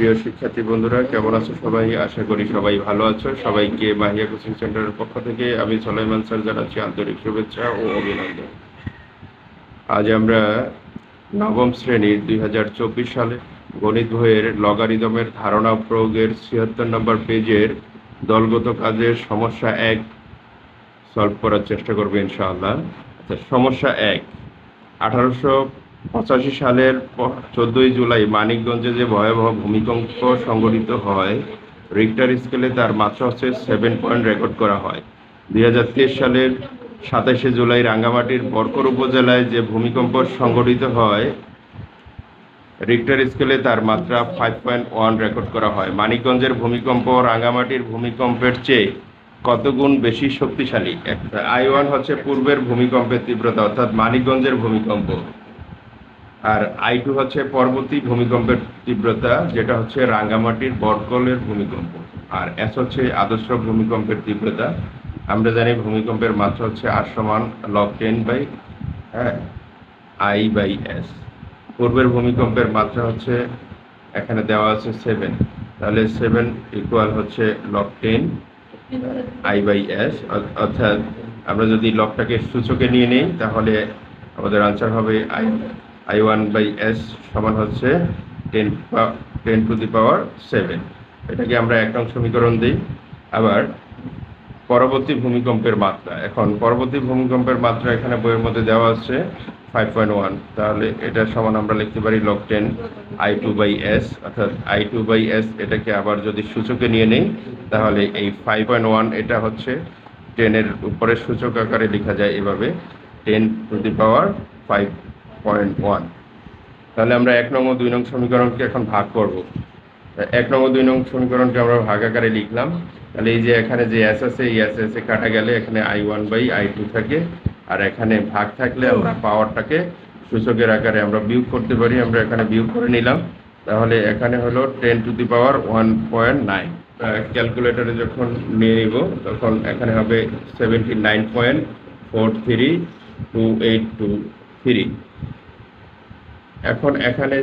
প্রিয় শিক্ষার্থী বন্ধুরা, কেমন আছো সবাই? আশা করি সবাই ভালো আছো। সবাইকে মাহিয়া কোচিং সেন্টারের পক্ষ থেকে আমি সুলাইমান স্যার জানাচ্ছি আন্তরিক শুভেচ্ছা ও অভিনন্দন। আজ আমরা নবম শ্রেণীর 2024 সালে গণিত বইয়ের লগারিদমের ধারণা প্রয়োগের 76 নম্বর পেজের দলগত কাজের সমস্যা 1 সলভ করার চেষ্টা করবো ইনশাআল্লাহ। সমস্যা 1, 1885 সালের 14 জুলাই মানিকগঞ্জে যে ভয়াবহ ভূমিকম্প সংঘটিত হয়, রিক্টার স্কেলে তার মাত্রা হচ্ছে 7 পয়েন্ট রেকর্ড করা হয়। 2023 সালের 27 জুলাই রাঙ্গামাটির বরকর উপজেলায় যে ভূমিকম্প সংঘটিত হয়, রিক্টার স্কেলে তার মাত্রা 5.1 রেকর্ড করা হয়। মানিকগঞ্জের ভূমিকম্প রাঙ্গামাটির ভূমিকম্পের চেয়ে কত গুণ বেশি শক্তিশালী? I1 হচ্ছে পূর্বের ভূমিকম্পের তীব্রতা, অর্থাৎ মানিকগঞ্জের ভূমিকম্প, আর I2 হচ্ছে পরবর্তী ভূমিকম্পের তীব্রতা, যেটা হচ্ছে রাঙ্গামাটির বরকলের ভূমিকম্প, আর S হচ্ছে আদর্শ ভূমিকম্পের তীব্রতা। আমরা জানি ভূমিকম্পের মাত্রা হচ্ছে R সমান log 10 I/S। পূর্বের ভূমিকম্পের মাত্রা হচ্ছে এখানে দেওয়া আছে 7, তাহলে 7 ইকুয়াল হচ্ছে log 10 I/S, অর্থাৎ আমরা যদি লগটাকে সূচকে নিয়ে নিই তাহলে আমাদের আনসার হবে I1/S সমান হচ্ছে 10 টু দি পাওয়ার 7। এটাকে আমরা 1 নং সমীকরণ দিই। আবার পরবর্তী ভূমিকম্পের মাত্রা, এখন পরবর্তী ভূমিকম্পের মাত্রা এখানে বইয়ের মধ্যে দেওয়া আছে 5.1, তাহলে এটা সমান আমরা লিখতে পারি log 10 I2/S, অর্থাৎ I2/S এটাকে আবার যদি সূচকে নিয়ে নেই তাহলে এই 5.1 এটা হচ্ছে 10 এর উপরে সূচক আকারে লেখা যায় এভাবে 10 টু দি পাওয়ার 5.1। তাহলে আমরা 1 নং ও 2 নং সমীকরণকে এখন ভাগ করব। 1 নং ও 2 নং সমীকরণকে আমরা ভাগ আকারে লিখলাম। তাহলে এই যে এখানে যে S আছে, এই S কাটা গেলে এখানে I1/I2 থাকে, আর এখানে ভাগ থাকলে আমরা পাওয়ারটাকে সূচকের আকারে আমরা বিয়োগ করতে পারি। আমরা এখানে বিয়োগ করে নিলাম, তাহলে এখানে হলো 10 টু দি পাওয়ার 1.9। ক্যালকুলেটরে যখন নিয়ে নিব তখন এখানে হবে 79.432823। এখন এখানে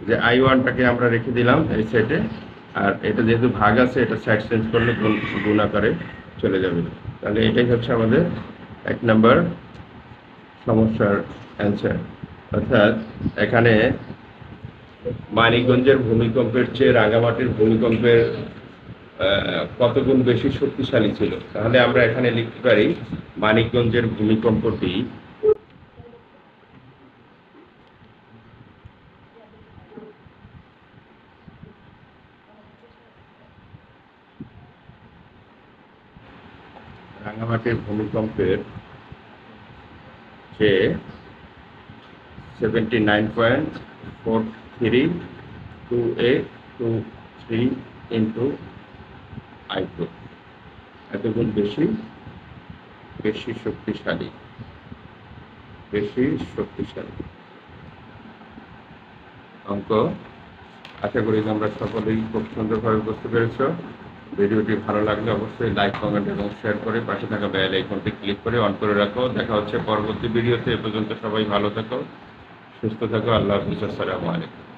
যে I1টাকে আমরা রেখে দিলাম এই সেটে, আর এটা যেহেতু ভাগ আছে এটা সাইড চেঞ্জ করলে গুণ আকারে চলে যাবে। তাহলে এটাই হচ্ছে আমাদের 1 নম্বর সমস্যার অ্যান্সার। অর্থাৎ এখানে মানিকগঞ্জের ভূমিকম্পের চেয়ে রাঙ্গামাটির ভূমিকম্পের কত গুণ বেশি শক্তিশালী ছিল। তাহলে আমরা এখানে লিখতে পারি মানিকগঞ্জের ভূমিকম্পটি রাঙ্গামাটির ভূমিকম্পের চেয়ে 79.432823 ইন্টু I2 এত গুণ বেশি শক্তিশালী। অঙ্ক আশা করি তোমরা সকলেই খুব সুন্দরভাবে বুঝতে পেরেছো। ভিডিওটি ভালো লাগলে অবশ্যই লাইক, কমেন্ট এবং শেয়ার করে পাশে থাকা বেল আইকনটি ক্লিক করে অন করে রাখো। দেখা হচ্ছে পরবর্তী ভিডিওতে। এ পর্যন্ত সবাই ভালো থাকো, সুস্থ থাকো। আল্লাহ হাফিজ। আসসালামু আলাইকুম।